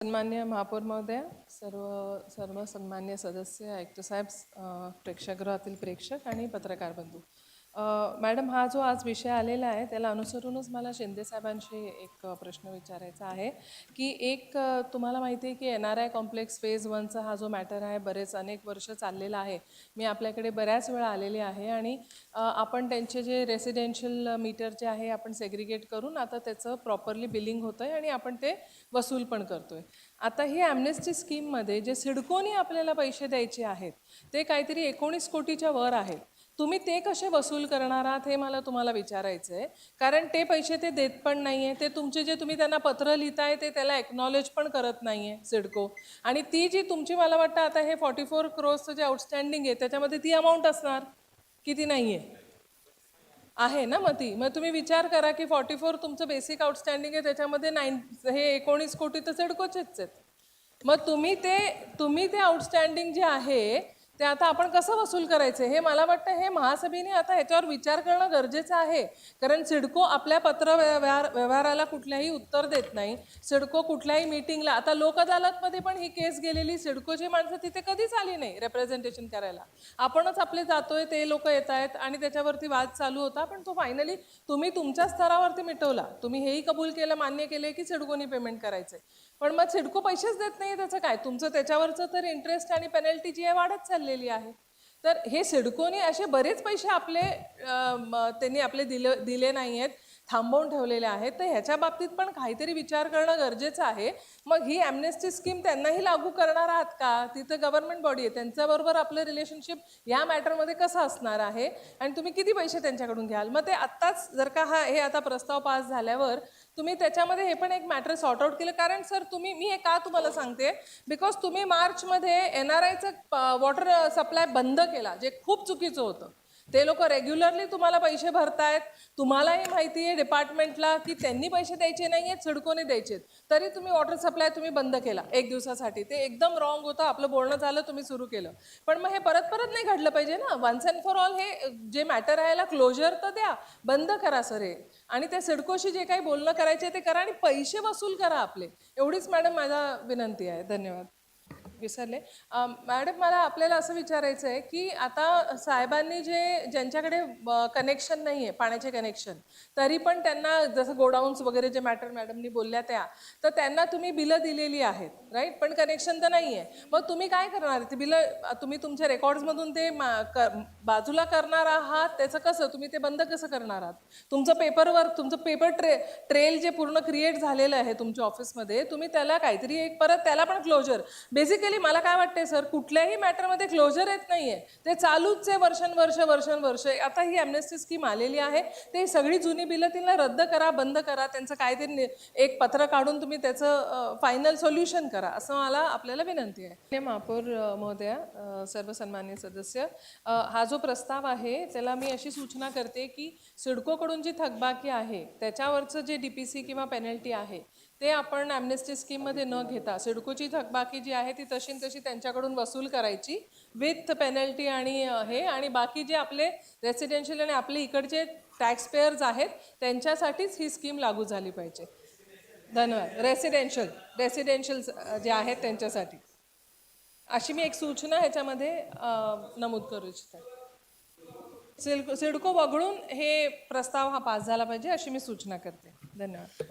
सन्मान्य महापौर महोदय, सर्व सर्व सन्मान्य सदस्य, आयुक्त साहेब, प्रेक्षागृहातील प्रेक्षक आणि पत्रकार बंधू, मॅडम, हा जो आज विषय आलेला आहे त्याला अनुसरूनच मला शिंदे साहेबांशी एक प्रश्न विचारायचा आहे की तुम्हाला माहिती आहे की NRI कॉम्प्लेक्स फेज 1चा हा जो मॅटर आहे बरेच अनेक वर्ष चाललेला आहे. मी आपल्याकडे बऱ्याच वेळा आलेले आहे आणि आपण त्यांचे जे रेसिडेन्शियल मीटर जे आहे आपण सेग्रिगेट करून आता त्याचं प्रॉपरली बिलिंग होतं आहे आणि आपण ते वसूल पण करतो आहे. आता ही ॲम्नेस्टी स्कीममध्ये जे सिडकोनी आपल्याला पैसे द्यायचे आहेत ते काहीतरी 19 कोटीच्या वर आहेत. तुम्ही ते कसे वसूल करणार आहात हे मला तुम्हाला विचारायचं आहे, कारण ते पैसे ते देत पण नाही आहे. ते तुमचे जे तुम्ही त्यांना पत्र लिहिताय ते त्याला एक्नॉलेज पण करत नाही आहे सिडको. आणि ती जी तुमची मला वाटतं आता हे 44 crores जे आउटस्टँडिंग आहे त्याच्यामध्ये ती अमाऊंट असणार किती नाही आहे ना. मग तुम्ही विचार करा की 44 तुमचं बेसिक आउटस्टँडिंग आहे, त्याच्यामध्ये हे 19 कोटी तर सिडकोचेच आहेत. मग तुम्ही ते आउटस्टँडिंग जे आहे ते आता आपण कसं वसूल करायचं हे मला वाटतं हे महासभेने आता ह्याच्यावर विचार करणं गरजेचं आहे. कारण सिडको आपल्या पत्र व्यवहाराला कुठल्याही उत्तर देत नाही. सिडको कुठल्याही मीटिंगला, आता लोक अदालतमध्ये पण ही केस गेलेली, सिडकोची माणसं तिथे कधीच आली नाही रेप्रेझेंटेशन करायला. आपणच आपले जातोय, ते लोक येत आहेत आणि त्याच्यावरती वाद चालू होता. पण तो फायनली तुम्ही तुमच्या स्तरावरती मिटवला. तुम्ही हेही कबूल केलं, मान्य केले की सिडकोनी पेमेंट करायचं. पण मग सिडको पैसेच देत नाही, त्याचं काय? तुमचं त्याच्यावरचं तर इंटरेस्ट आणि पेनल्टी जी आहे वाढत चाललेली आहे. तर हे सिडकोने असे बरेच पैसे त्यांनी आपले दिले नाही आहेत, थांबवून ठेवलेले आहेत. तर ह्याच्या बाबतीत पण काहीतरी विचार करणं गरजेचं आहे. मग ही ॲम्नेस्टी स्कीम त्यांनाही लागू करणार आहात का? तिथं गव्हर्नमेंट बॉडी आहे, त्यांच्याबरोबर आपलं रिलेशनशिप या मॅटरमध्ये कसं असणार आहे आणि तुम्ही किती पैसे त्यांच्याकडून घ्याल? मग ते आत्ताच जर का हे आता प्रस्ताव पास झाल्यावर तुम्ही त्याच्यामध्ये हे पण एक मॅटर सॉर्ट आउट केलं. कारण सर मी हे का तुम्हाला सांगते, बिकॉज तुम्ही मार्चमध्ये NRIचं वॉटर सप्लाय बंद केला, जे खूप चुकीचं होतं. ते लोक रेग्युलरली तुम्हाला पैसे भरतायत, तुम्हालाही माहिती आहे डिपार्टमेंटला की त्यांनी पैसे द्यायचे नाही आहेत, सिडकोने द्यायचे, तरी तुम्ही वॉटर सप्लाय तुम्ही बंद केला 1 दिवसासाठी. ते एकदम रॉंग होतं. आपलं बोलणं झालं, तुम्ही सुरू केलं. पण मग हे परत नाही घडलं पाहिजे ना. वन्स अँड फॉर ऑल हे जे मॅटर आहे याला क्लोजर तर द्या, बंद करा सर हे. आणि त्या सिडकोशी जे काही बोलणं करायचे ते करा आणि पैसे वसूल करा आपले. एवढीच मॅडम माझा विनंती आहे. धन्यवाद. विसरले मॅडम, मला आपल्याला असं विचारायचं आहे की आता साहेबांनी ज्यांच्याकडे कनेक्शन नाही आहे, पाण्याचे कनेक्शन, तरी पण त्यांना जसं गोडाऊन्स वगैरे जे मॅटर मॅडमनी बोलल्या तर त्यांना तुम्ही बिलं दिलेली आहेत, राईट, पण कनेक्शन तर नाही आहे. मग तुम्ही काय करणार? ते बिलं तुम्ही तुमच्या रेकॉर्ड्समधून ते बाजूला करणार आहात, त्याचं कसं तुम्ही ते बंद कसं करणार आहात? तुमचं पेपर ट्रेल जे पूर्ण क्रिएट झालेलं आहे तुमच्या ऑफिसमध्ये, तुम्ही त्याला काहीतरी एक परत त्याला पण क्लोजर. बेसिकली मला काय वाटतंय सर, कुठल्याही मॅटरमध्ये क्लोजर येत नाहीये, ते चालूच आहे वर्षानुवर्ष. आता ही ॲम्नेस्टी स्कीम आलेली आहे, ते सगळी जुनी बिलं तिला रद्द करा, बंद करा, त्यांचं काहीतरी एक पत्र काढून तुम्ही त्याचं फायनल सोल्युशन करा, असं मला आपल्याला विनंती आहे. महापौर महोदया, सर्व सन्मान्य सदस्य, हा जो प्रस्ताव आहे त्याला मी अशी सूचना करते की सिडकोकडून जी थकबाकी आहे त्याच्यावरचं जे DPC किंवा पेनल्टी आहे ते आपण ॲम्नेस्टी स्कीममध्ये न घेता सिडकोची थकबाकी जी आहे ती तशी त्यांच्याकडून वसूल करायची विथ पेनल्टी आणि बाकी जे आपले रेसिडेन्शियल आणि आपले इकडचे टॅक्स पेयर्स आहेत त्यांच्यासाठीच ही स्कीम लागू झाली पाहिजे. धन्यवाद. रेसिडेन्शियल जे आहेत त्यांच्यासाठी अशी मी एक सूचना ह्याच्यामध्ये नमूद करू इच्छिते. सिडको वगळून हे प्रस्ताव हा पास झाला पाहिजे अशी मी सूचना करते. धन्यवाद.